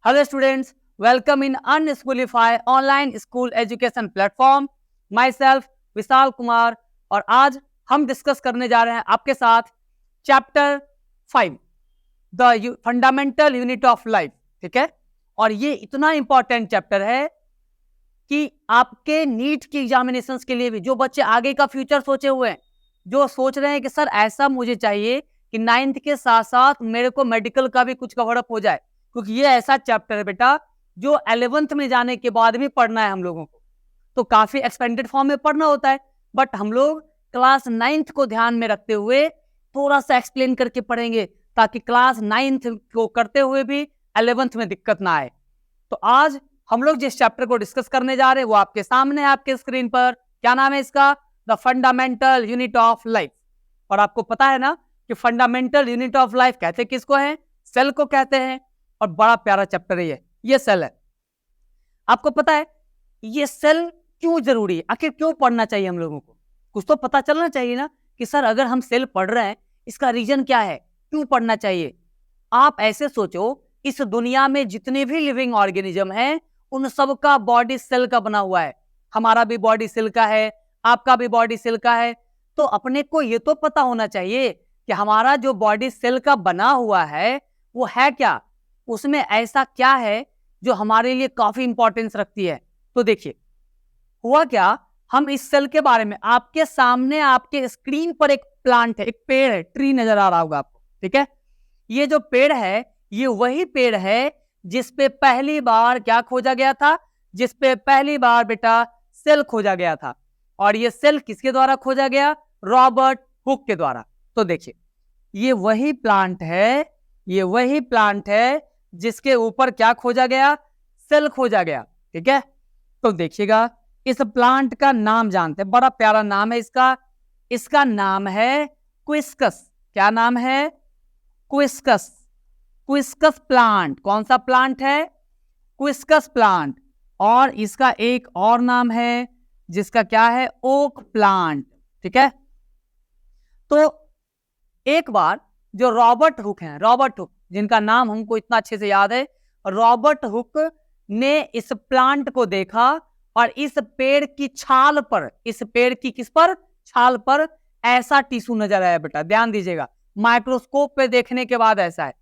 Hello students, welcome in Unschoolify online school education platform. Myself Vishal Kumar और आज हम discuss करने जा रहे हैं आपके साथ chapter 5 the fundamental unit of life. ठीक है, और ये इतना इंपॉर्टेंट चैप्टर है कि आपके नीट की एग्जामिनेशंस के लिए भी, जो बच्चे आगे का फ्यूचर सोचे हुए हैं, जो सोच रहे हैं कि सर ऐसा मुझे चाहिए कि 9th के साथ साथ मेरे को मेडिकल का भी कुछ कवर अप हो जाए, क्योंकि ये ऐसा चैप्टर है बेटा जो 11th में जाने के बाद भी पढ़ना है हम लोगों को. तो काफी एक्सपेंडेड फॉर्म में पढ़ना होता है, बट हम लोग क्लास 9th को ध्यान में रखते हुए थोड़ा सा एक्सप्लेन करके पढ़ेंगे ताकि क्लास 9th को करते हुए भी 11th में दिक्कत ना आए. तो आज हम लोग जिस चैप्टर को डिस्कस करने जा रहे हैं वो आपके सामने है, आपके स्क्रीन पर. क्या नाम है इसका? The fundamental unit of life. और आपको पता है ना कि फंडामेंटल यूनिट ऑफ लाइफ कहते किसको है? सेल को कहते हैं. और बड़ा प्यारा चैप्टर है ये सेल है. आपको पता है ये सेल क्यों जरूरी है, आखिर क्यों पढ़ना चाहिए हम लोगों को? कुछ तो पता चलना चाहिए ना कि सर अगर हम सेल पढ़ रहे हैं इसका रीजन क्या है, क्यों पढ़ना चाहिए. आप ऐसे सोचो, इस दुनिया में जितने भी लिविंग ऑर्गेनिज्म हैं उन सब का बॉडी सेल का बना हुआ है. हमारा भी बॉडी सेल का है, आपका भी बॉडी सेल का है. तो अपने को ये तो पता होना चाहिए कि हमारा जो बॉडी सेल का बना हुआ है वो है क्या, उसमें ऐसा क्या है जो हमारे लिए काफी इंपॉर्टेंस रखती है. तो देखिए हुआ क्या, हम इस सेल के बारे में, आपके सामने आपके स्क्रीन पर एक प्लांट है, एक पेड़ है, ट्री नजर आ रहा होगा आपको. ठीक है, ये जो पेड़ है ये वही पेड़ है जिस पे पहली बार क्या खोजा गया था, जिस पे पहली बार बेटा सेल खोजा गया था. और ये सेल किसके द्वारा खोजा गया? रॉबर्ट हुक के द्वारा. तो देखिए ये वही प्लांट है, ये वही प्लांट है जिसके ऊपर क्या खोजा गया? सेल खोजा गया. ठीक है, तो देखिएगा इस प्लांट का नाम जानते हैं, बड़ा प्यारा नाम है इसका. इसका नाम है क्विस्कस. क्या नाम है? क्विस्कस. Quercus plant. कौन सा प्लांट है? Quercus plant. और इसका एक और नाम है जिसका क्या है? Oak plant. ठीक है, तो एक बार जो रॉबर्ट हुक हैं, रॉबर्ट हुक जिनका नाम हमको इतना अच्छे से याद है, रॉबर्ट हुक ने इस प्लांट को देखा और इस पेड़ की छाल पर, इस पेड़ की किस पर? छाल पर ऐसा टिश्यू नजर आया. बेटा ध्यान दीजिएगा, माइक्रोस्कोप पे देखने के बाद ऐसा है.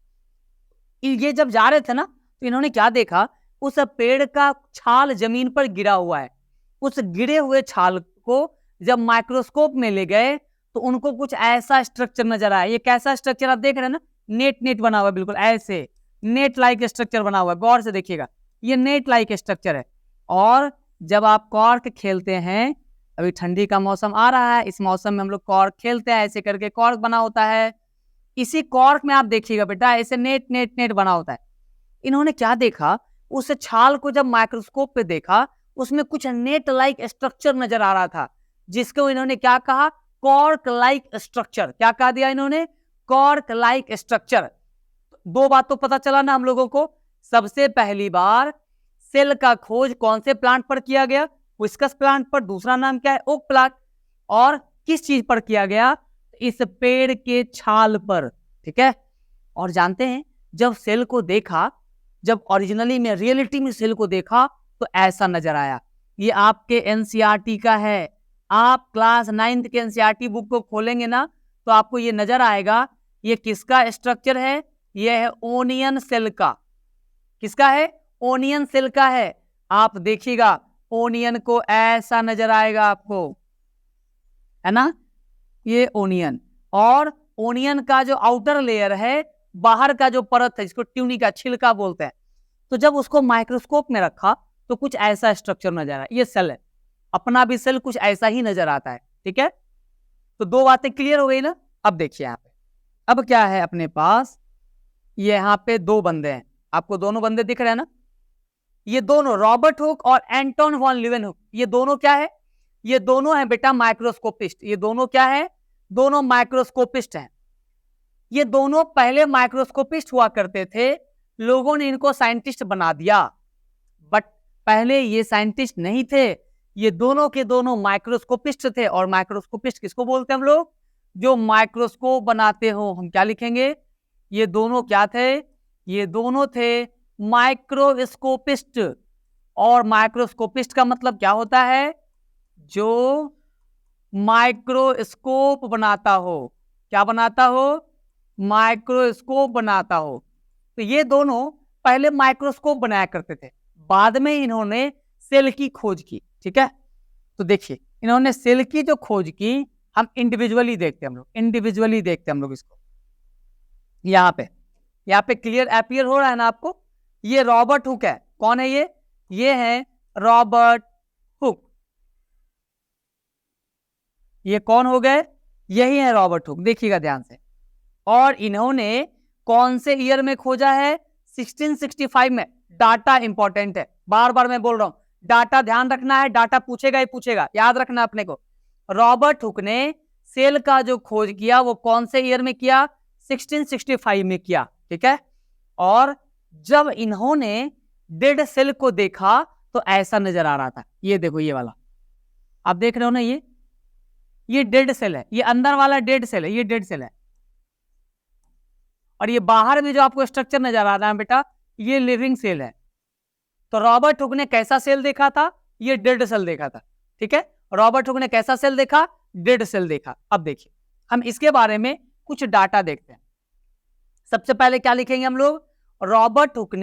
ये जब जा रहे थे ना तो इन्होंने क्या देखा, उस पेड़ का छाल जमीन पर गिरा हुआ है. उस गिरे हुए छाल को जब माइक्रोस्कोप में ले गए तो उनको कुछ ऐसा स्ट्रक्चर नजर आया. ये कैसा स्ट्रक्चर आप देख रहे हैं ना, नेट नेट बना हुआ है, बिल्कुल ऐसे नेट लाइक स्ट्रक्चर बना हुआ है. गौर से देखिएगा, ये नेट लाइक स्ट्रक्चर है. और जब आप कॉर्क खेलते हैं, अभी ठंडी का मौसम आ रहा है, इस मौसम में हम लोग कॉर्क खेलते हैं, ऐसे करके कॉर्क बना होता है. इसी कॉर्क में आप देखिएगा बेटा ऐसे नेट नेट नेट बना होता है. इन्होंने क्या देखा, उस छाल को जब माइक्रोस्कोप पे देखा उसमें कुछ नेट लाइक स्ट्रक्चर नजर आ रहा था, जिसको इन्होंने क्या कहा? Cork like structure. क्या कहा दिया इन्होंने? Cork like structure. दो बात तो पता चला ना हम लोगों को. सबसे पहली बार सेल का खोज कौन से प्लांट पर किया गया? क्विस्कस प्लांट पर. दूसरा नाम क्या है? Oak plant. और किस चीज पर किया गया? इस पेड़ के छाल पर. ठीक है, और जानते हैं जब सेल को देखा, जब ओरिजिनली में रियलिटी में सेल को देखा तो ऐसा नजर आया. ये आपके एनसीईआरटी का है. आप क्लास 9th के एनसीईआरटी बुक को खोलेंगे ना तो आपको ये नजर आएगा. ये किसका स्ट्रक्चर है? ये है ओनियन सेल का. किसका है? ओनियन सेल का है. आप देखिएगा ओनियन को ऐसा नजर आएगा आपको, है ना, ये ओनियन. और ओनियन का जो आउटर लेयर है, बाहर का जो परत है, इसको ट्यूनिका, छिलका बोलते हैं. तो जब उसको माइक्रोस्कोप में रखा तो कुछ ऐसा स्ट्रक्चर नजर आया. ये सेल है, अपना भी सेल कुछ ऐसा ही नजर आता है. ठीक है, तो दो बातें क्लियर हो गई ना. अब देखिए यहाँ पे अब क्या है अपने पास, ये यहाँ पे दो बंदे हैं. आपको दोनों बंदे दिख रहे हैं ना, ये दोनों रॉबर्ट हुक और एंटोन वॉन लीवेनहुक. ये दोनों क्या है? ये दोनों है बेटा माइक्रोस्कोपिस्ट. ये दोनों क्या है? दोनों माइक्रोस्कोपिस्ट हैं. ये दोनों पहले माइक्रोस्कोपिस्ट हुआ करते थे, लोगों ने इनको साइंटिस्ट बना दिया, बट पहले ये साइंटिस्ट नहीं थे. ये दोनों के दोनों माइक्रोस्कोपिस्ट थे. और माइक्रोस्कोपिस्ट किसको बोलते हैं हम लोग? जो माइक्रोस्कोप बनाते हो. हम क्या लिखेंगे? ये दोनों क्या थे? ये दोनों थे माइक्रोस्कोपिस्ट। और माइक्रोस्कोपिस्ट का मतलब क्या होता है? जो माइक्रोस्कोप बनाता हो। क्या बनाता हो? माइक्रोस्कोप बनाता हो। तो ये दोनों पहले माइक्रोस्कोप बनाया करते थे, बाद में इन्होंने सेल की खोज की। ठीक है, तो देखिए इन्होंने सेल की जो खोज की, हम इंडिविजुअली देखते हैं, हम लोग इंडिविजुअली देखते हैं हम लोग इसको। यहाँ पे क्लियर अपीयर हो रहा है ना आपको? ये रॉबर्ट हुक है। कौन है ये? ये है रॉबर्ट हुक। ये कौन हो गए? यही है रॉबर्ट हुक, देखिएगा ध्यान से। और इन्होंने कौन से ईयर में खोजा है? 1665 में। डाटा इंपॉर्टेंट है, बार बार मैं बोल रहा हूं, डाटा ध्यान रखना है, डाटा पूछेगा ही पूछेगा, याद रखना अपने को। रॉबर्ट हुक ने सेल का जो खोज किया वो कौन से ईयर में किया? 1665 में किया। ठीक है, और जब इन्होंने डेड सेल को देखा तो ऐसा नजर आ रहा था। ये देखो, ये वाला आप देख रहे हो ना, ये डेड सेल है, ये अंदर वाला डेड सेल है, ये डेड सेल है। और ये बाहर में जो आपको स्ट्रक्चर नजर आ रहा है बेटा, ये लिविंग सेल है। तो रॉबर्ट हुक ने कैसा सेल देखा था? ये डेड सेल देखा था। ठीक है, रॉबर्ट हुक ने कैसा सेल देखा? डेड सेल देखा। अब देखिए हम इसके बारे में कुछ डाटा देखते हैं। सबसे पहले क्या लिखेंगे हम लोग? रॉबर्ट हुक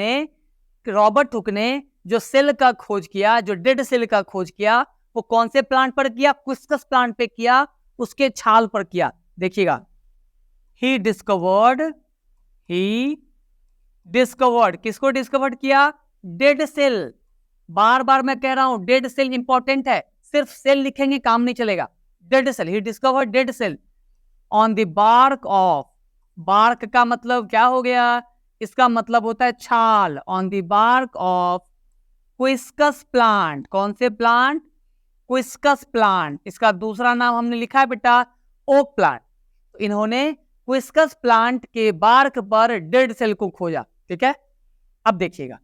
ने जो सेल का खोज किया, जो डेड सेल का खोज किया, वो कौन से प्लांट पर किया? क्विस्कस प्लांट पे किया, उसके छाल पर किया। देखिएगा, ही डिस्कवर्ड किसको डिस्कवर्ड किया? Dead cell. बार बार मैं कह रहा हूं, डेड सेल इंपॉर्टेंट है, सिर्फ सेल लिखेंगे काम नहीं चलेगा। Dead cell, he discovered dead cell on the bark of. Bark का मतलब क्या हो गया? इसका मतलब होता है छाल। On the bark of Quercus plant. कौन से प्लांट? क्विस्कस प्लांट। इसका दूसरा नाम हमने लिखा है बेटा ओक प्लांट। तो इन्होंने क्विस्कस प्लांट के बार्क पर डेड सेल को खोजा। ठीक है, अब देखिएगा,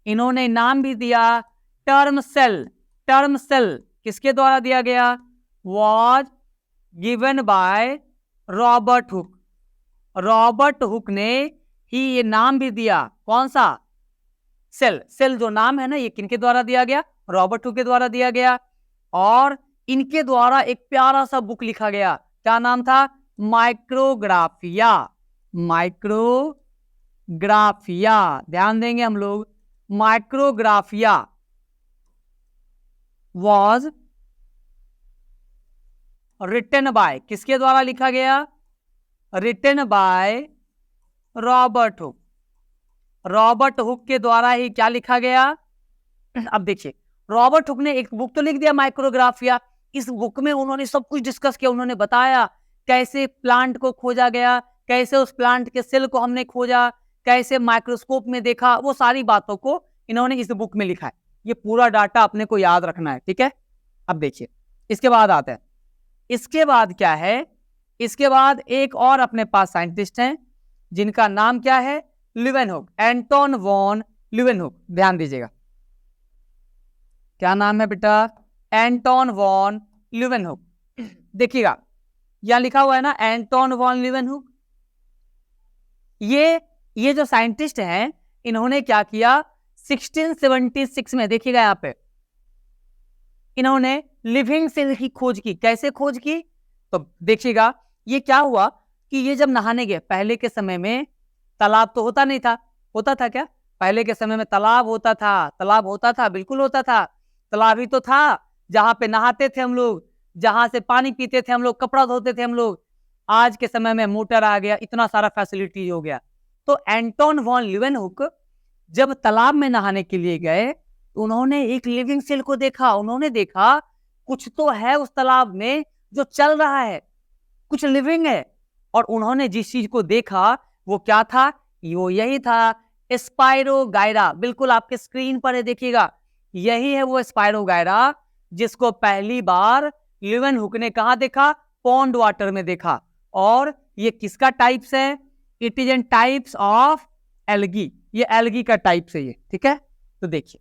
इन्होंने नाम भी दिया टर्म सेल। टर्म सेल किसके द्वारा दिया गया? Was given by Robert Hooke. Robert hook ने ही ये नाम भी दिया। कौन सा? सेल जो नाम है ना, ये किनके द्वारा दिया गया? रॉबर्ट हुक के द्वारा दिया गया। और इनके द्वारा एक प्यारा सा बुक लिखा गया। क्या नाम था? माइक्रोग्राफिया। माइक्रोग्राफिया, ध्यान देंगे हम लोग। माइक्रोग्राफिया वॉज रिटन बाय, किसके द्वारा लिखा गया? Written by Robert Hooke. Robert Hooke के द्वारा ही क्या लिखा गया? अब देखिए, रॉबर्ट हुक ने एक बुक तो लिख दिया माइक्रोग्राफिया। इस बुक में उन्होंने सब कुछ डिस्कस किया, उन्होंने बताया कैसे प्लांट को खोजा गया, कैसे उस प्लांट के सेल को हमने खोजा, कैसे माइक्रोस्कोप में देखा, वो सारी बातों को इन्होंने इस बुक में लिखा है। ये पूरा डाटा अपने को याद रखना है। ठीक है, अब देखिए इसके बाद आता है, इसके बाद क्या है? इसके बाद एक और अपने पास साइंटिस्ट हैं जिनका नाम क्या है? Leeuwenhoek, Anton von Leeuwenhoek. ध्यान दीजिएगा, क्या नाम है बेटा? Anton von Leeuwenhoek. देखिएगा यहां लिखा हुआ है ना, एंटोन वॉन लीवेनहुक। ये जो साइंटिस्ट हैं, इन्होंने क्या किया? 1676 में, देखिएगा यहां पे, इन्होंने लिविंग सेल की खोज की। कैसे खोज की? तो देखिएगा, ये क्या हुआ कि ये जब नहाने गए, पहले के समय में तालाब तो होता नहीं था। होता था क्या? पहले के समय में तालाब होता था, तालाब होता था, बिल्कुल होता था। तालाब ही तो था जहां पे नहाते थे हम लोग, जहां से पानी पीते थे हम लोग, कपड़ा धोते थे हम लोग। आज के समय में मोटर आ गया, इतना सारा फैसिलिटी हो गया। तो एंटोन वॉन लीवेनहुक जब तालाब में नहाने के लिए गए, तो उन्होंने एक लिविंग सेल को देखा। उन्होंने देखा कुछ तो है उस तालाब में जो चल रहा है, कुछ लिविंग है। और उन्होंने जिस चीज को देखा वो क्या था? वो यही था स्पाइरोगायरा। बिल्कुल आपके स्क्रीन पर है, देखिएगा, यही है वो स्पाइरोगायरा जिसको पहली बार लीवेनहुक ने कहा देखा? पॉन्ड वाटर में देखा। और ये किसका टाइप्स है? It is an types of algae. ये एल्गी का टाइप्स है ये। ठीक है, तो देखिए,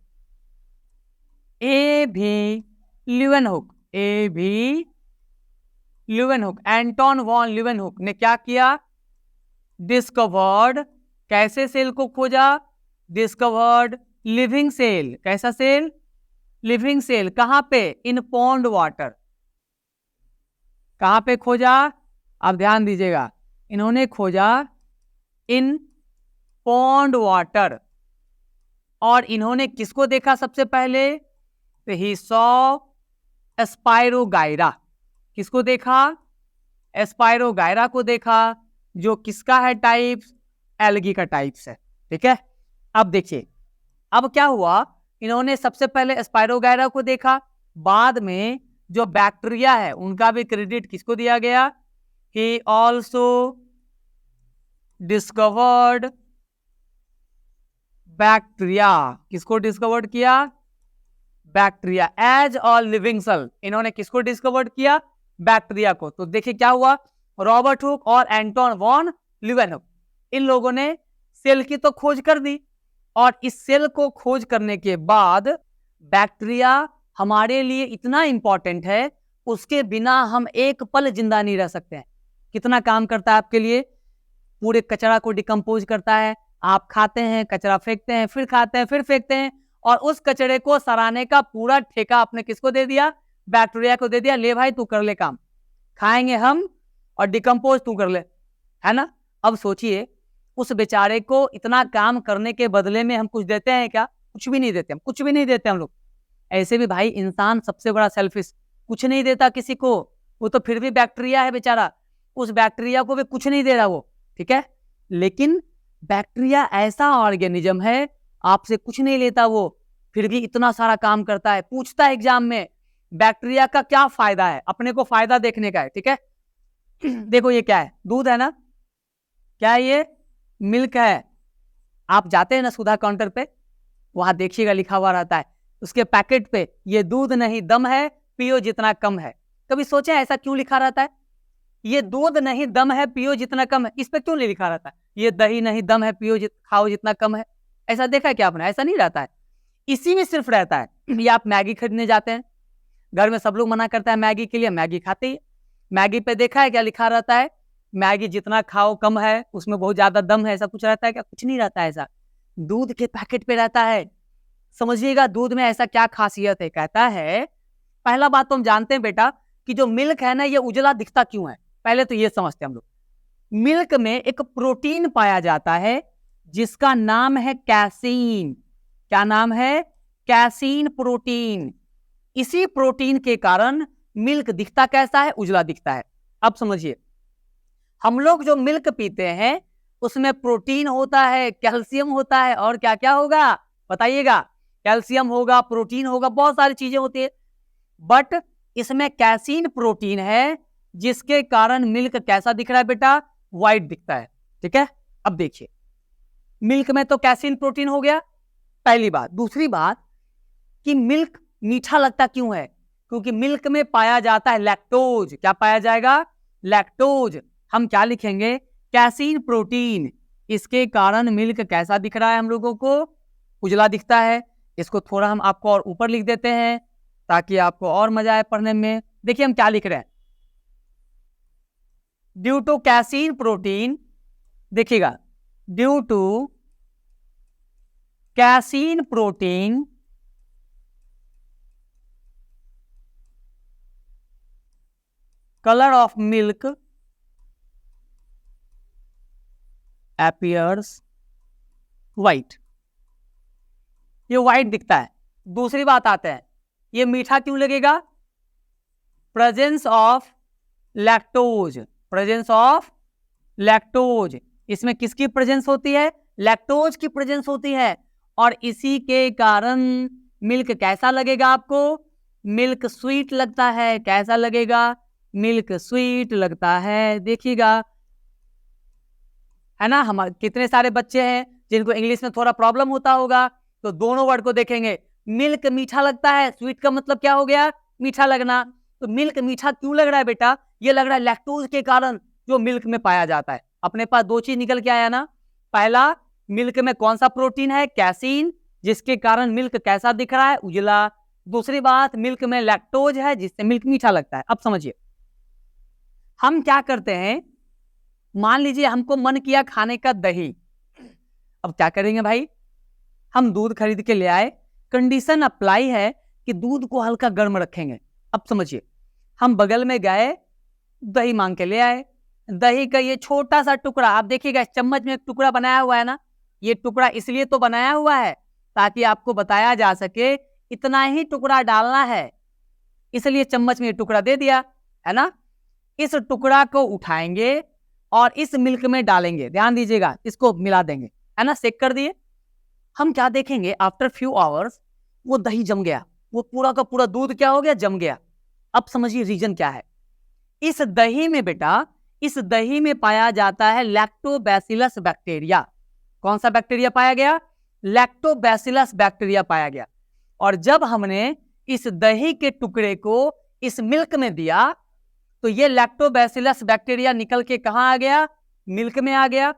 लीवेनहुक, एंटोन वॉन लीवेनहुक ने क्या किया? डिस्कवर्ड, कैसे सेल को खोजा? Discovered living cell. कैसा सेल? Living cell. कहां पे? In pond water. कहां पे खोजा? आप ध्यान दीजिएगा, इन्होंने खोजा इन पॉन्ड वाटर। और इन्होंने किसको देखा सबसे पहले? He saw Spirogyra. किसको देखा? एस्पायरोगाइरा को देखा, जो किसका है टाइप्स? एल्गी का टाइप्स है। ठीक है, अब देखिए अब क्या हुआ, इन्होंने सबसे पहले एस्पायरोगाइरा को देखा, बाद में जो बैक्टीरिया है उनका भी क्रेडिट किसको दिया गया? He also discovered bacteria. किसको डिस्कवर्ड किया? Bacteria. As all living cell, इन्होंने किसको डिस्कवर्ड किया? बैक्टीरिया को। तो देखिए क्या हुआ, रॉबर्ट हुक और एंटोन वॉन लीeuwenhoek, इन लोगों ने सेल की तो खोज कर दी, और इस सेल को खोज करने के बाद बैक्टीरिया हमारे लिए इतना इंपॉर्टेंट है, उसके बिना हम एक पल जिंदा नहीं रह सकते हैं। कितना काम करता है आपके लिए? पूरे कचरा को डिकम्पोज करता है। आप खाते हैं, कचरा फेंकते हैं, फिर खाते हैं, फिर फेंकते हैं, और उस कचरे को सराहने का पूरा ठेका आपने किसको दे दिया? बैक्टीरिया को दे दिया। ले भाई तू कर ले काम, खाएंगे हम और डिकम्पोज तू कर ले, है ना। अब सोचिए उस बेचारे को इतना काम करने के बदले में हम कुछ देते हैं क्या? कुछ भी नहीं देते, हम कुछ भी नहीं देते हम लोग। ऐसे भी भाई इंसान सबसे बड़ा सेल्फिश, कुछ नहीं देता किसी को। वो तो फिर भी बैक्टीरिया है बेचारा, उस बैक्टीरिया को भी कुछ नहीं दे रहा वो। ठीक है, लेकिन बैक्टीरिया ऐसा ऑर्गेनिज्म है, आपसे कुछ नहीं लेता वो, फिर भी इतना सारा काम करता है। पूछता है एग्जाम में, बैक्टीरिया का क्या फायदा है? अपने को फायदा देखने का है। ठीक है, देखो ये क्या है? दूध है ना। क्या है ये? मिल्क है। आप जाते हैं ना सुधा काउंटर पे, वहां देखिएगा लिखा हुआ रहता है उसके पैकेट पे, ये दूध नहीं दम है, पियो जितना कम है। कभी सोचे ऐसा क्यों लिखा रहता है? ये दूध नहीं दम है, पियो जितना कम है, इस पे क्यों नहीं लिखा रहता है? ये दही नहीं दम है, पियो खाओ जितना कम है। ऐसा देखा है क्या आपने? ऐसा नहीं रहता है, इसी में सिर्फ रहता है। ये आप मैगी खरीदने जाते हैं, घर में सब लोग मना करता है मैगी के लिए, मैगी खाते ही। मैगी पे देखा है क्या लिखा रहता है? मैगी जितना खाओ कम है, उसमें बहुत ज्यादा दम है, ऐसा कुछ रहता है क्या? कुछ नहीं रहता है ऐसा। दूध के पैकेट पे रहता है। समझिएगा दूध में ऐसा क्या खासियत है। कहता है, पहला बात तो हम जानते हैं बेटा कि जो मिल्क है ना, ये उजला दिखता क्यों है? पहले तो ये समझते हैं हम लोग। मिल्क में एक प्रोटीन पाया जाता है जिसका नाम है कैसीन। क्या नाम है? Casein protein. इसी प्रोटीन के कारण मिल्क दिखता कैसा है? उजला दिखता है। अब समझिए, हम लोग जो मिल्क पीते हैं उसमें प्रोटीन होता है, कैल्शियम होता है, और क्या क्या होगा बताइएगा? कैल्शियम होगा, प्रोटीन होगा, बहुत सारी चीजें होती है। बट इसमें कैसीन प्रोटीन है जिसके कारण मिल्क कैसा दिख रहा है बेटा? व्हाइट दिखता है। ठीक है, अब देखिए मिल्क में तो कैसीन प्रोटीन हो गया, पहली बात। दूसरी बात कि मिल्क मीठा लगता क्यों है? क्योंकि मिल्क में पाया जाता है लैक्टोज। क्या पाया जाएगा? लैक्टोज। हम क्या लिखेंगे? Casein protein. इसके कारण मिल्क कैसा दिख रहा है हम लोगों को? उजला दिखता है। इसको थोड़ा हम आपको और ऊपर लिख देते हैं ताकि आपको और मजा आए पढ़ने में। देखिए हम क्या लिख रहे हैं, ड्यू टू कैसीन प्रोटीन, देखिएगा due to casein protein colour of milk appears white। ये व्हाइट दिखता है। दूसरी बात आते हैं, ये मीठा क्यों लगेगा? Presence of lactose. Presence of lactose. इसमें किसकी प्रेजेंस होती है? लैक्टोज की प्रेजेंस होती है, और इसी के कारण मिल्क कैसा लगेगा आपको? मिल्क स्वीट लगता है। कैसा लगेगा? मिल्क स्वीट लगता है। देखिएगा, है ना। हम कितने सारे बच्चे हैं जिनको इंग्लिश में थोड़ा प्रॉब्लम होता होगा, तो दोनों वर्ड को देखेंगे। मिल्क मीठा लगता है, स्वीट का मतलब क्या हो गया? मीठा लगना। तो मिल्क मीठा क्यों लग रहा है बेटा? ये लग रहा है लैक्टोज के कारण जो मिल्क में पाया जाता है। अपने पास दो चीज निकल के आया ना। पहला, मिल्क में कौन सा प्रोटीन है? कैसीन, जिसके कारण मिल्क कैसा दिख रहा है? उजला। दूसरी बात, मिल्क में लैक्टोज है जिससे मिल्क मीठा लगता है। अब समझिए, हम क्या करते हैं, मान लीजिए हमको मन किया खाने का दही, अब क्या करेंगे भाई? हम दूध खरीद के ले आए, कंडीशन अप्लाई है कि दूध को हल्का गर्म रखेंगे। अब समझिए, हम बगल में गए, दही मांग के ले आए, दही का ये छोटा सा टुकड़ा, आप देखिएगा इस चम्मच में एक टुकड़ा बनाया हुआ है ना, ये टुकड़ा इसलिए तो बनाया हुआ है ताकि आपको बताया जा सके इतना ही टुकड़ा डालना है, इसलिए चम्मच में ये टुकड़ा दे दिया है ना। इस टुकड़ा को उठाएंगे और इस मिल्क में डालेंगे, ध्यान दीजिएगा, इसको मिला देंगे, है ना, सेक कर दिए। हम क्या देखेंगे, आफ्टर फ्यू आवर्स वो दही जम गया, वो पूरा का पूरा दूध क्या हो गया, जम गया। अब समझिए रीजन क्या है। इस दही में बेटा, इस दही में पाया जाता है लैक्टोबैसिलस बैक्टीरिया। कौन सा बैक्टीरिया पाया गया, लैक्टोबैसिलस बैक्टीरिया पाया गया। और जब हमने इस दही के टुकड़े को इस मिल्क में दिया तो ये लैक्टोबैसिलस बैक्टीरिया निकल के कहां आ गया, मिल्क में आ गया।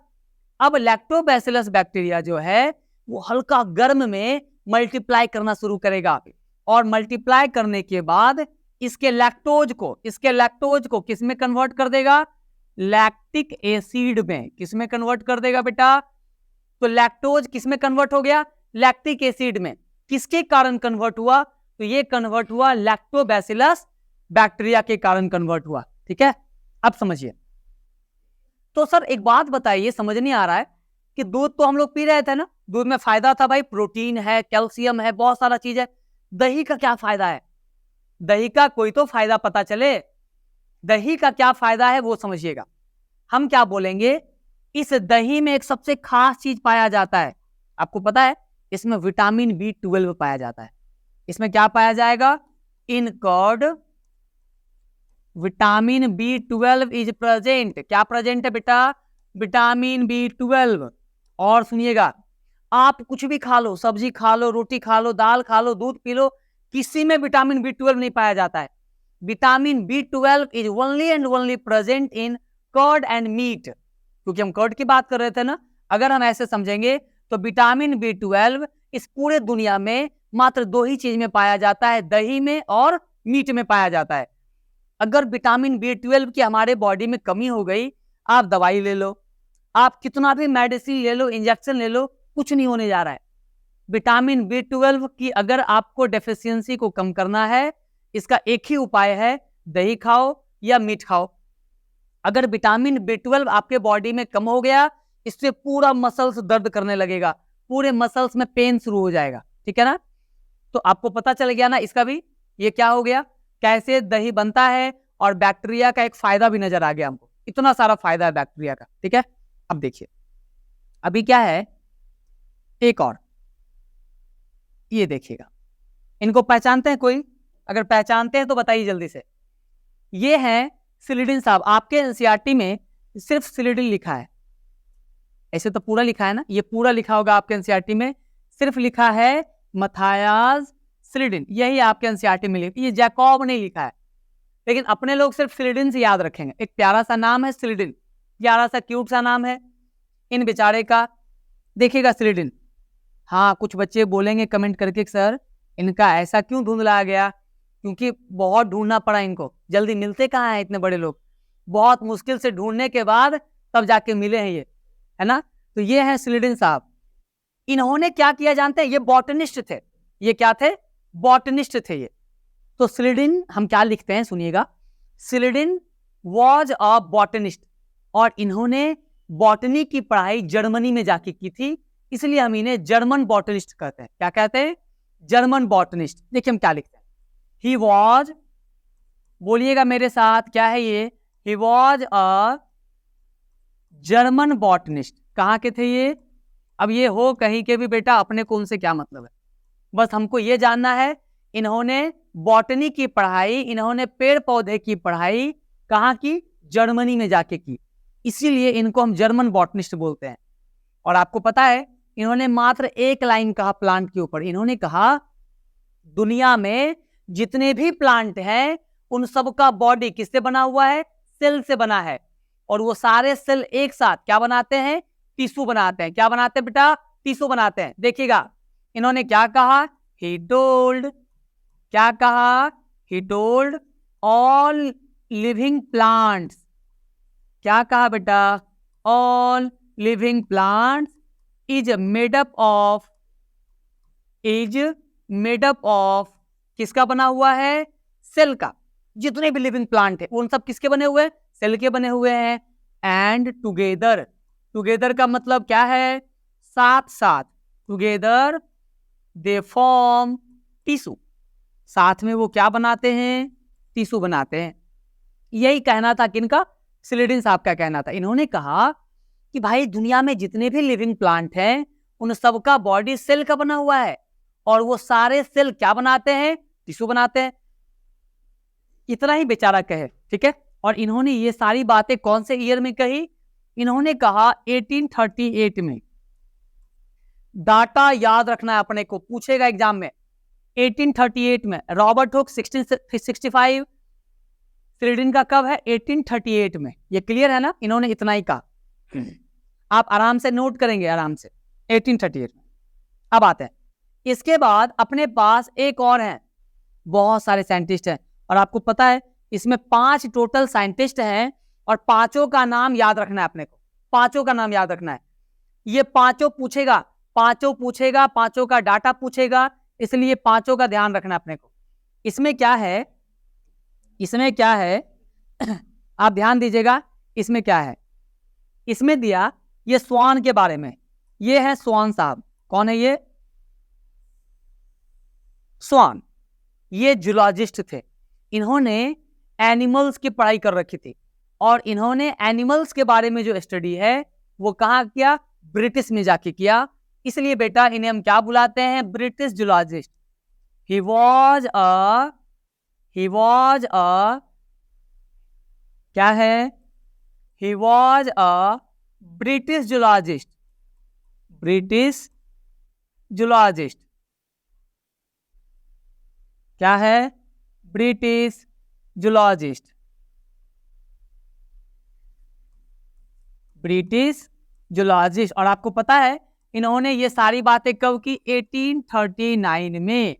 अब लैक्टोबैसिलस बैक्टीरिया जो है वो हल्का गर्म में मल्टीप्लाई करना शुरू करेगा, और मल्टीप्लाई करने के बाद इसके लैक्टोज को किस में कन्वर्ट कर देगा, लैक्टिक एसिड में। किस में कन्वर्ट कर देगा बेटा, तो लैक्टोज किस में कन्वर्ट हो गया, लैक्टिक एसिड में। किसके कारण कन्वर्ट हुआ, तो ये कन्वर्ट हुआ लैक्टोबैसिलस बैक्टीरिया के कारण कन्वर्ट हुआ। ठीक है, अब समझिए। तो सर एक बात बताइए, समझ नहीं आ रहा है कि दूध तो हम लोग पी रहे थे ना, दूध में फायदा था भाई, प्रोटीन है, कैल्शियम है, बहुत सारा चीज है, दही का क्या फायदा है, दही का कोई तो फायदा पता चले, दही का क्या फायदा है वो समझिएगा। हम क्या बोलेंगे, इस दही में एक सबसे खास चीज पाया जाता है, आपको पता है, इसमें विटामिन B12 पाया जाता है। इसमें क्या पाया जाएगा, in curd vitamin B12 is present. क्या प्रेजेंट है बेटा, विटामिन B12। और सुनिएगा, आप कुछ भी खा लो, सब्जी खा लो, रोटी खा लो, दाल खा लो, दूध पी लो, किसी में विटामिन B12 नहीं पाया जाता है। Vitamin B12 is only and only present in curd and meat, क्योंकि हम कर्ड की बात कर रहे थे ना। अगर हम ऐसे समझेंगे तो विटामिन B12 इस पूरे दुनिया में मात्र दो ही चीज में पाया जाता है, दही में और मीट में पाया जाता है। अगर विटामिन B12 की हमारे बॉडी में कमी हो गई, आप दवाई ले लो, आप कितना भी मेडिसिन ले लो, इंजेक्शन ले लो, कुछ नहीं होने जा रहा है। विटामिन B12 की अगर आपको डेफिशिएंसी को कम करना है, इसका एक ही उपाय है, दही खाओ या मीट खाओ। अगर विटामिन B12 आपके बॉडी में कम हो गया, इससे पूरा मसल्स दर्द करने लगेगा, पूरे मसल्स में पेन शुरू हो जाएगा। ठीक है ना, तो आपको पता चल गया ना इसका भी, ये क्या हो गया, कैसे दही बनता है, और बैक्टीरिया का एक फायदा भी नजर आ गया हमको, इतना सारा फायदा है बैक्टीरिया का। ठीक है, अब देखिए, अभी क्या है, एक और ये देखिएगा, इनको पहचानते हैं कोई, अगर पहचानते हैं तो बताइए जल्दी से। ये है सिलिडिन साहब, आपके एनसीईआरटी में सिर्फ सिलिडिन लिखा है, ऐसे तो पूरा लिखा है ना, ये पूरा लिखा होगा आपके एनसीईआरटी में, सिर्फ लिखा है मथायाज सिलिडिन, यही आपके एनसीईआरटी में लिखा, ये जैकॉब नहीं लिखा है। लेकिन अपने लोग सिर्फ सिलिडिन से याद रखेंगे, एक प्यारा सा नाम है सिलिडिन, प्यारा सा क्यूट सा नाम है इन बेचारे का, देखिएगा सिलिडिन। हाँ, कुछ बच्चे बोलेंगे कमेंट करके, सर इनका ऐसा क्यों धुंधला गया, क्योंकि बहुत ढूंढना पड़ा इनको, जल्दी मिलते कहाँ हैं इतने बड़े लोग, बहुत मुश्किल से ढूंढने के बाद तब जाके मिले हैं ये, है ना। तो ये है सिलिडिन साहब, इन्होंने क्या किया जानते हैं, ये बॉटनिस्ट थे, ये क्या थे, बॉटनिस्ट थे ये। तो सिलिडिन हम क्या लिखते हैं सुनिएगा, सिलिडिन वॉज अ बॉटनिस्ट, और इन्होंने बॉटनी की पढ़ाई जर्मनी में जाके की थी, इसलिए हम इन्हें जर्मन बॉटनिस्ट कहते हैं। क्या कहते हैं, जर्मन बॉटनिस्ट। देखिए हम क्या लिखते हैं, ही वॉज, बोलिएगा मेरे साथ, क्या है ये, he was a German botanist. कहाँ के थे ये, अब ये हो कहीं के भी बेटा, अपने को उनसे क्या मतलब है, बस हमको ये जानना है, इन्होंने बॉटनी की पढ़ाई, इन्होंने पेड़ पौधे की पढ़ाई कहाँ की, जर्मनी में जाके की, इसीलिए इनको हम जर्मन बॉटनिस्ट बोलते हैं। और आपको पता है, इन्होंने मात्र एक लाइन कहा प्लांट के ऊपर, इन्होंने कहा दुनिया में जितने भी प्लांट हैं उन सब का बॉडी किससे बना हुआ है, सेल से बना है, और वो सारे सेल एक साथ क्या बनाते हैं, टिश्यू बनाते हैं। क्या बनाते हैं बेटा, टिश्यू बनाते हैं। देखिएगा इन्होंने क्या कहा, ही टोल्ड, क्या कहा, he told all living plants, क्या कहा बेटा, all living plants is made up of is made up of, किसका बना हुआ है? सेल का। जितने भी लिविंग प्लांट है उन सब किसके बने हुए हैं? सेल के बने हुए हैं। एंड टुगेदर, टुगेदर का मतलब क्या है? साथ साथ। टुगेदर दे फॉर्म टिश्यू, साथ में वो क्या बनाते हैं? टिश्यू बनाते हैं। यही कहना था किनका? स्लीडिन साहब का कहना था। इन्होंने कहा कि भाई दुनिया में जितने भी लिविंग प्लांट हैं उन सबका बॉडी सेल का बना हुआ है, और वो सारे सेल क्या बनाते हैं? टिश्यू बनाते हैं। इतना ही बेचारा कहे, ठीक है। और इन्होंने ये सारी बातें कौन से ईयर में कही? इन्होंने कहा 1838 में। डाटा याद रखना है अपने को, पूछेगा एग्जाम में। 1838 में। रॉबर्ट हुक 1665, स्लीडिन का कब है? 1838 में। ये क्लियर है ना? इन्होंने इतना ही कहा, आप आराम से नोट करेंगे, आराम से। 1838 में। अब आते हैं, इसके बाद अपने पास एक और है, बहुत सारे साइंटिस्ट हैं, और आपको पता है इसमें 5 टोटल साइंटिस्ट हैं, और पांचों का नाम याद रखना है अपने को, पांचों का नाम याद रखना है। ये पांचों पूछेगा, पांचों का डाटा पूछेगा, इसलिए पांचों का ध्यान रखना अपने को। इसमें क्या है? इसमें क्या है? आप ध्यान दीजिएगा, इसमें क्या है? इसमें दिया ये स्वान के बारे में। ये है स्वान साहब। कौन है ये? स्वान। ये जूलॉजिस्ट थे। इन्होंने एनिमल्स की पढ़ाई कर रखी थी, और इन्होंने एनिमल्स के बारे में जो स्टडी है वो कहाँ किया? ब्रिटिश में जाके किया। इसलिए बेटा इन्हें हम क्या बुलाते हैं? British zoologist. He was a क्या है? He was a British zoologist. British zoologist क्या है? British zoologist. British zoologist. और आपको पता है इन्होंने ये सारी बातें कब की? 1839 में।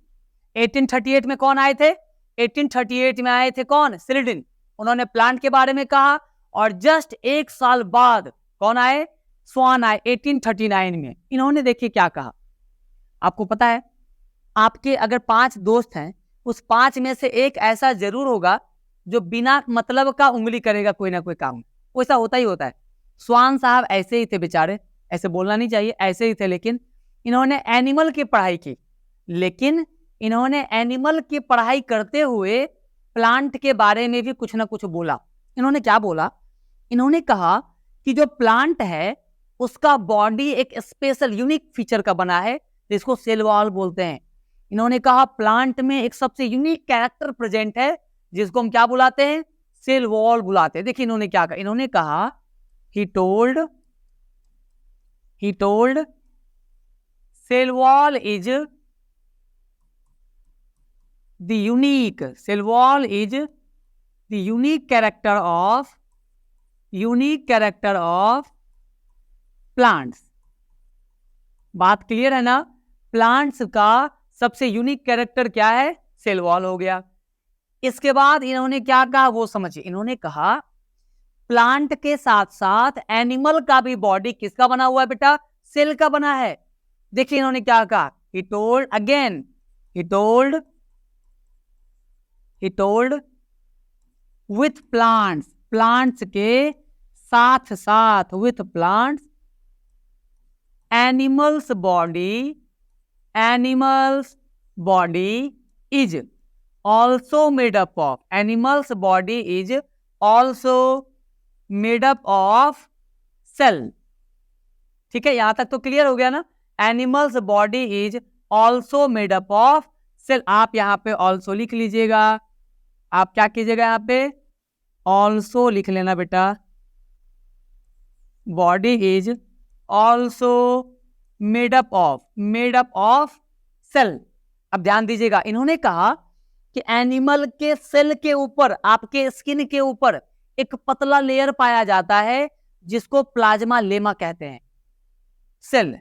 1838 में कौन आए थे? 1838 में आए थे कौन? स्लीडिन। उन्होंने प्लांट के बारे में कहा, और जस्ट एक साल बाद कौन आए? स्वान आए 1839 में। इन्होंने देखिए क्या कहा। आपको पता है आपके अगर 5 दोस्त हैं, उस 5 में से एक ऐसा जरूर होगा जो बिना मतलब का उंगली करेगा कोई ना कोई काम। वैसा होता ही होता है। स्वान साहब ऐसे ही थे बेचारे, ऐसे बोलना नहीं चाहिए, ऐसे ही थे। लेकिन इन्होंने एनिमल की पढ़ाई की, लेकिन इन्होंने एनिमल की पढ़ाई करते हुए प्लांट के बारे में भी कुछ ना कुछ बोला। इन्होंने क्या बोला? इन्होंने कहा कि जो प्लांट है उसका बॉडी एक स्पेशल यूनिक फीचर का बना है, जिसको सेल वॉल बोलते हैं। इन्होंने कहा प्लांट में एक सबसे यूनिक कैरेक्टर प्रेजेंट है, जिसको हम क्या बुलाते हैं? सेल वॉल बुलाते हैं। देखिए इन्होंने क्या कहा। इन्होंने कहा he told cell wall is the unique character of plants। बात क्लियर है ना? प्लांट्स का सबसे यूनिक कैरेक्टर क्या है? सेल वॉल हो गया। इसके बाद इन्होंने क्या कहा वो समझिए। इन्होंने कहा प्लांट के साथ साथ एनिमल का भी बॉडी किसका बना हुआ है बेटा? सेल का बना है। देखिए इन्होंने क्या कहा। he told with प्लांट्स के साथ साथ, with plants, animals body is also made up of, animals body is also made up of cell। ठीक है, यहां तक तो क्लियर हो गया ना? Animals body is also made up of cell. आप यहां पे ऑल्सो लिख लीजिएगा। आप क्या कीजिएगा? यहां पे ऑल्सो लिख लेना बेटा। Body is also made up of cell. अब ध्यान दीजिएगा, इन्होंने कहा कि एनिमल के सेल के ऊपर, आपके स्किन के ऊपर एक पतला लेयर पाया जाता है जिसको प्लाज्मा लेमा कहते हैं। Cell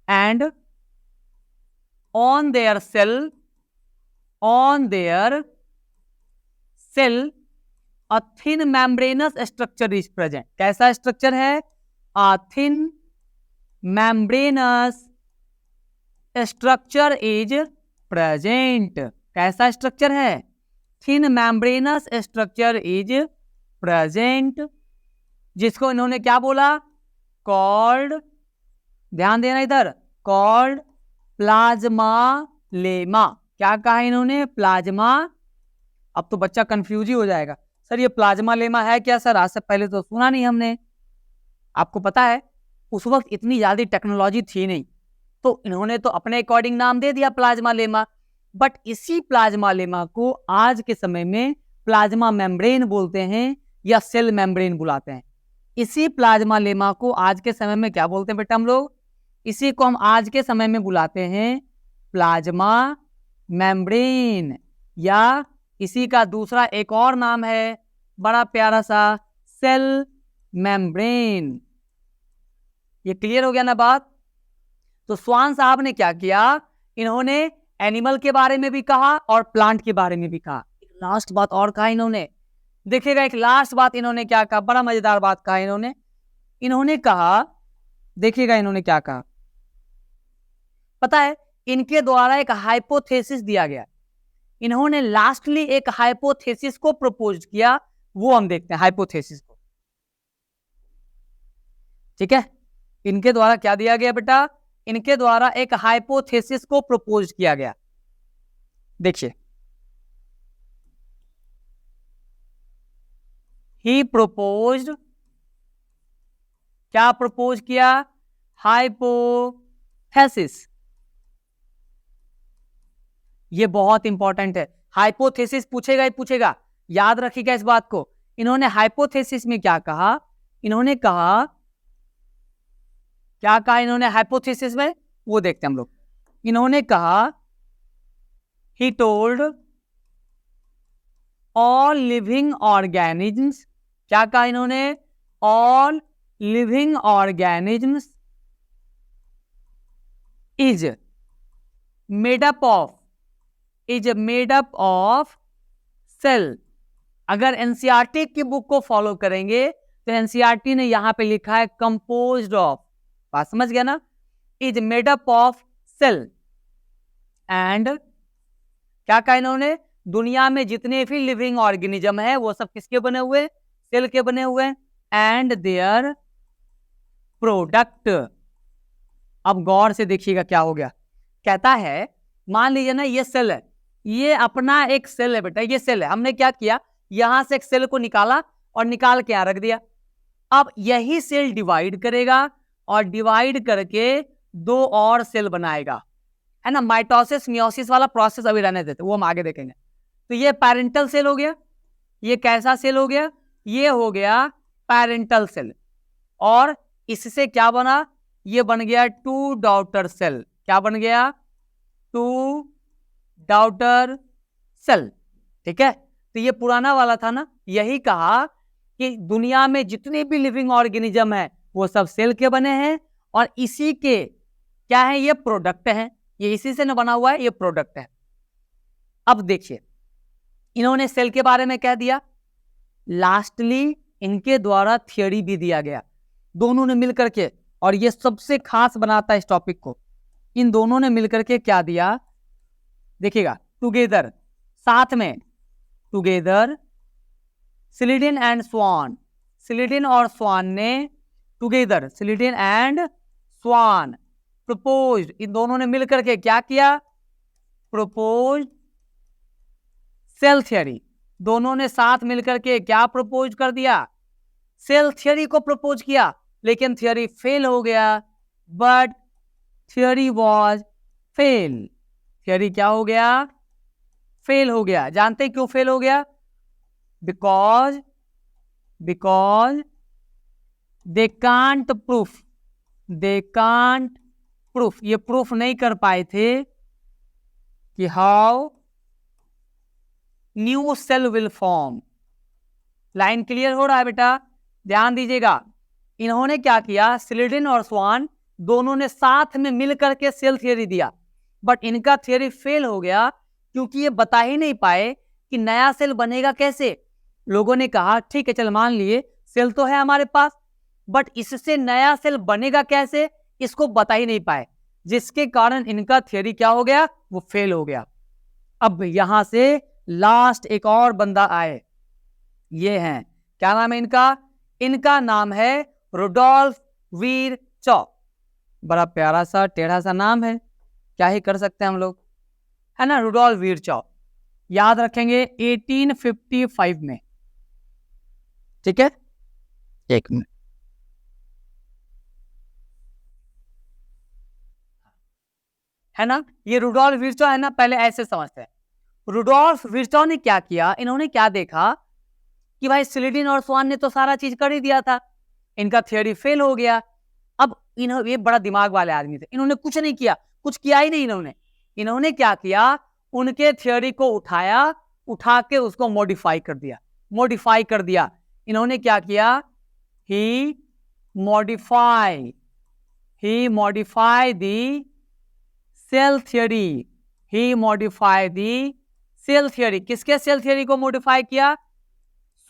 and on their cell a thin membranous structure is present. कैसा स्ट्रक्चर है? A thin membranous structure is present. कैसा स्ट्रक्चर है? Thin membranous structure is present, जिसको इन्होंने क्या बोला? कॉल्ड, ध्यान देना इधर, कॉल्ड प्लाज्मा लेमा। क्या कहा इन्होंने? प्लाज्मा। अब तो बच्चा कंफ्यूज ही हो जाएगा, सर ये प्लाज्मा लेमा है क्या? सर आज से पहले तो सुना नहीं हमने। आपको पता है उस वक्त इतनी ज्यादा टेक्नोलॉजी थी नहीं, तो इन्होंने तो अपने अकॉर्डिंग नाम दे दिया प्लाज्मा लेमा। बट इसी प्लाज्मा लेमा को आज के समय में प्लाज्मा मेम्ब्रेन बोलते हैं या सेल मेम्ब्रेन बुलाते हैं। इसी प्लाज्मा लेमा को आज के समय में क्या बोलते हैं बेटा हम लोग? इसी को हम आज के समय में बुलाते हैं प्लाज्मा मेम्ब्रेन, या इसी का दूसरा एक और नाम है बड़ा प्यारा सा, सेल मेम्ब्रेन। ये क्लियर हो गया ना बात? तो स्वान साहब ने क्या किया? इन्होंने एनिमल के बारे में भी कहा और प्लांट के बारे में भी कहा। एक लास्ट बात और कहा इन्होंने, देखिएगा एक लास्ट बात इन्होंने क्या कहा, बड़ा मजेदार बात कहा इन्होंने कहा, देखिएगा इन्होंने क्या कहा पता है? इनके द्वारा एक हाइपोथेसिस दिया गया। इन्होंने लास्टली एक हाइपोथेसिस को प्रपोज किया, वो हम देखते हैं हाइपोथेसिस को। ठीक है, इनके द्वारा क्या दिया गया बेटा? इनके द्वारा एक हाइपोथेसिस को प्रपोज किया गया। देखिए, ही प्रपोज्ड, क्या प्रपोज किया? हाइपोथेसिस। ये बहुत इंपॉर्टेंट है, हाइपोथेसिस पूछेगा ही पूछेगा, याद रखिएगा इस बात को। इन्होंने हाइपोथेसिस में क्या कहा? इन्होंने कहा, क्या कहा इन्होंने हाइपोथेसिस में? वो देखते हैं हम लोग। इन्होंने कहा, he told all living organisms, क्या कहा इन्होंने? All living organisms is made up of cell. अगर एनसीईआरटी की बुक को फॉलो करेंगे तो एनसीईआरटी ने यहां पे लिखा है कंपोज्ड ऑफ, बात समझ गया ना? Is made up of cell and, क्या कहा इन्होंने? दुनिया में जितने भी लिविंग ऑर्गेनिज्म है वो सब किसके बने हुए? सेल के बने हुए। And their product. अब गौर से देखिएगा क्या हो गया। कहता है, मान लीजिए ना ये सेल है, ये अपना एक सेल है बेटा, ये सेल है। हमने क्या किया? यहां से एक सेल को निकाला और निकाल के यहां रख दिया। अब यही सेल डिवाइड करेगा और डिवाइड करके दो और सेल बनाएगा, है ना? माइटोसिस मियोसिस वाला प्रोसेस अभी रहने देते, वो हम आगे देखेंगे। तो ये पेरेंटल सेल हो गया। ये कैसा सेल हो गया? ये हो गया पेरेंटल सेल। और इससे क्या बना? ये बन गया टू डॉटर सेल। क्या बन गया? Two daughter cell. ठीक है, तो ये पुराना वाला था ना। यही कहा कि दुनिया में जितने भी लिविंग ऑर्गेनिज्म है वो सब सेल के बने हैं और इसी के क्या है? ये प्रोडक्ट है। ये इसी से न बना हुआ है, ये प्रोडक्ट है। अब देखिए, इन्होंने सेल के बारे में कह दिया, लास्टली इनके द्वारा थियोरी भी दिया गया, दोनों ने मिलकर के। और ये सबसे खास बनाता है इस टॉपिक को, इन दोनों ने मिलकर के क्या दिया? देखिएगा, टुगेदर, साथ में, टुगेदर स्लिडिन एंड स्वान, स्लिडिन और स्वान ने together, Schleiden and Schwann proposed, इन दोनों ने मिलकर के क्या किया? Proposed cell theory. दोनों ने साथ मिलकर के क्या प्रपोज कर दिया? सेल थियरी को प्रपोज किया, लेकिन थियरी फेल हो गया। But theory was fail. Theory क्या हो गया? फेल हो गया। जानते क्यों फेल हो गया? बिकॉज दे कांट प्रूफ, ये प्रूफ नहीं कर पाए थे कि how new cell will form. Line clear हो रहा है बेटा? ध्यान दीजिएगा। इन्होंने क्या किया? स्लिडिन और स्वान दोनों ने साथ में मिलकर के सेल थियरी दिया, बट इनका थियरी फेल हो गया क्योंकि ये बता ही नहीं पाए कि नया सेल बनेगा कैसे। लोगों ने कहा ठीक है चल मान लिए सेल तो है हमारे पास, बट इससे नया सेल बनेगा कैसे इसको बता ही नहीं पाए। जिसके कारण इनका थियरी क्या हो गया, वो फेल हो गया। अब यहां से लास्ट एक और बंदा आए, ये हैं, क्या नाम है इनका, इनका नाम है रुडोल्फ विरचॉ। बड़ा प्यारा सा टेढ़ा सा नाम है, क्या ही कर सकते हैं हम लोग, है ना, रुडोल्फ विरचॉ। याद रखेंगे 1855 में, ठीक है। एक मिनट, है ना, ये रुडोल्फ विरचॉ है ना, पहले ऐसे समझते हैं। रुडोल्फ विरचॉ ने क्या किया, इन्होंने क्या देखा कि भाई स्लीडिन और स्वान ने तो सारा चीज कर ही दिया था, इनका थियोरी फेल हो गया। अब इन्होंने, ये बड़ा दिमाग वाले आदमी थे, इन्होंने कुछ नहीं किया, कुछ किया ही नहीं इन्होंने क्या किया, उनके थियोरी को उठा के उसको मॉडिफाई कर दिया। इन्होंने क्या किया, ही मॉडिफाई दी सेल थियोरी। किसके सेल थियोरी को मॉडिफाई किया,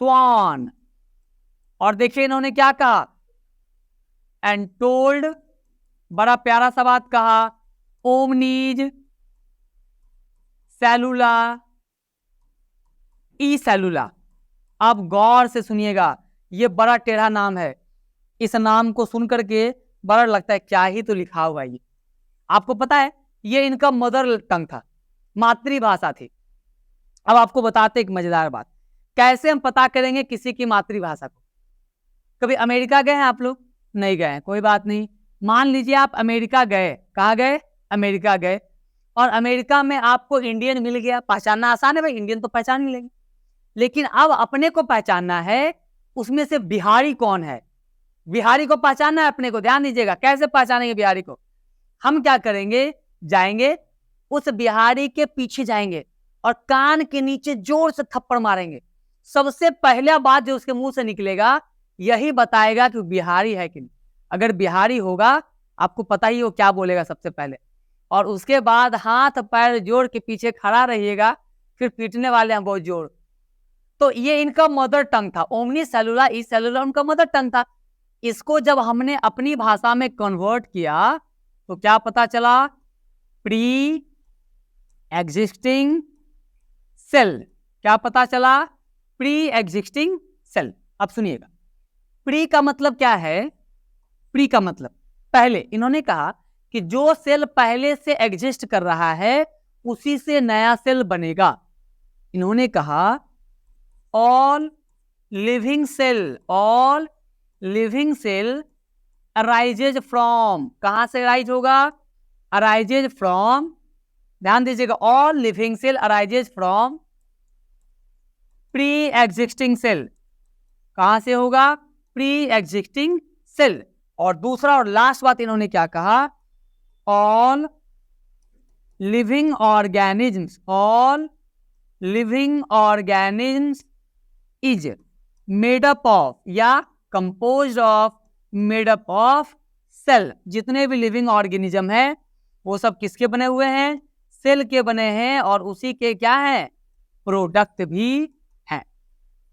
स्वान। और देखिए इन्होंने क्या कहा, एंड टोल्ड, बड़ा प्यारा सा बात कहा, ओमनीज सेलुला ई सेलुला। आप गौर से सुनिएगा, ये बड़ा टेढ़ा नाम है, इस नाम को सुन करके बड़ा लगता है क्या ही तो लिखा हुआ है ये। आपको पता है ये इनका मदर टंग था, मातृभाषा थी। अब आपको बताते एक मजेदार बात, कैसे हम पता करेंगे किसी की मातृभाषा को। कभी अमेरिका गए हैं आप लोग, नहीं गए हैं, कोई बात नहीं। मान लीजिए आप अमेरिका गए, कहाँ गए, अमेरिका गए, और अमेरिका में आपको इंडियन मिल गया, पहचानना आसान है भाई, इंडियन तो पहचान मिलेगी। लेकिन अब अपने को पहचानना है, उसमें से बिहारी कौन है, बिहारी को पहचानना है अपने को। ध्यान दीजिएगा, कैसे पहचानेंगे बिहारी को, हम क्या करेंगे, जाएंगे उस बिहारी के पीछे जाएंगे और कान के नीचे जोर से थप्पड़ मारेंगे। सबसे पहला बात जो उसके मुंह से निकलेगा यही बताएगा कि बिहारी है कि नहीं। अगर बिहारी होगा, आपको पता ही हो क्या बोलेगा सबसे पहले, और उसके बाद हाथ पैर जोड़ के पीछे खड़ा रहिएगा, फिर पीटने वाले हैं बहुत जोर। तो ये इनका मदर टंग था, ओमनी सेलुला ई सेलुला उनका मदर टंग था। इसको जब हमने अपनी भाषा में कन्वर्ट किया तो क्या पता चला, प्री एग्जिस्टिंग सेल। क्या पता चला, प्री एग्जिस्टिंग सेल। अब सुनिएगा, प्री का मतलब क्या है, प्री का मतलब पहले। इन्होंने कहा कि जो सेल पहले से एग्जिस्ट कर रहा है उसी से नया सेल बनेगा। इन्होंने कहा all living cell arises from, कहां से अराइज होगा, अराइजेज फ्रॉम, ध्यान दीजिएगा, all living cell arises from pre existing cell. कहां से होगा, प्री एग्जिस्टिंग सेल। और दूसरा और लास्ट बात इन्होंने क्या कहा, all living organisms is made up of या composed of, made up of cell. जितने भी लिविंग ऑर्गेनिज्म है वो सब किसके बने हुए हैं, सेल के बने हैं, और उसी के क्या है, प्रोडक्ट भी हैं।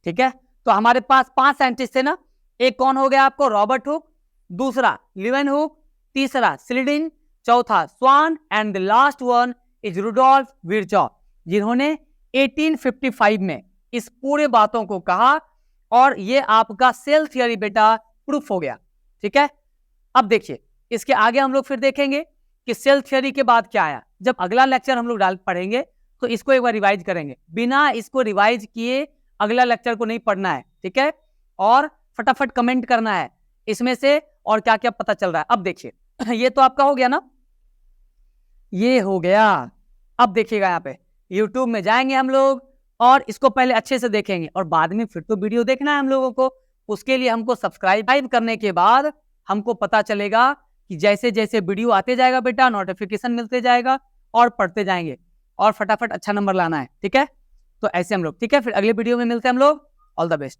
ठीक है, तो हमारे पास 5 साइंटिस्ट थे ना, एक कौन हो गया आपको, रॉबर्ट हुक, दूसरा लीवेनहुक, तीसरा स्लीडिन, चौथा Schwann, and the last one is Rudolf Virchow, जिन्होंने 1855 में इस पूरे बातों को कहा। और ये आपका सेल थियरी बेटा प्रूफ हो गया। ठीक है, अब देखिए इसके आगे हम लोग फिर देखेंगे कि सेल थियरी के बाद क्या आया। जब अगला लेक्चर हम लोग पढ़ेंगे तो इसको एक बार रिवाइज करेंगे, बिना इसको रिवाइज किए अगला लेक्चर को नहीं पढ़ना है। ठीक है, और फटाफट कमेंट करना है इसमें से और क्या क्या पता चल रहा है। अब देखिए ये तो आपका हो गया ना, ये हो गया। अब देखिएगा यहाँ पे YouTube में जाएंगे हम लोग और इसको पहले अच्छे से देखेंगे और बाद में फिर तो वीडियो देखना है हम लोगों को। उसके लिए हमको सब्सक्राइब करने के बाद हमको पता चलेगा कि जैसे जैसे वीडियो आते जाएगा बेटा, नोटिफिकेशन मिलते जाएगा और पढ़ते जाएंगे और फटाफट अच्छा नंबर लाना है। ठीक है, तो ऐसे हम लोग, ठीक है, फिर अगले वीडियो में मिलते हैं हम लोग। All the best.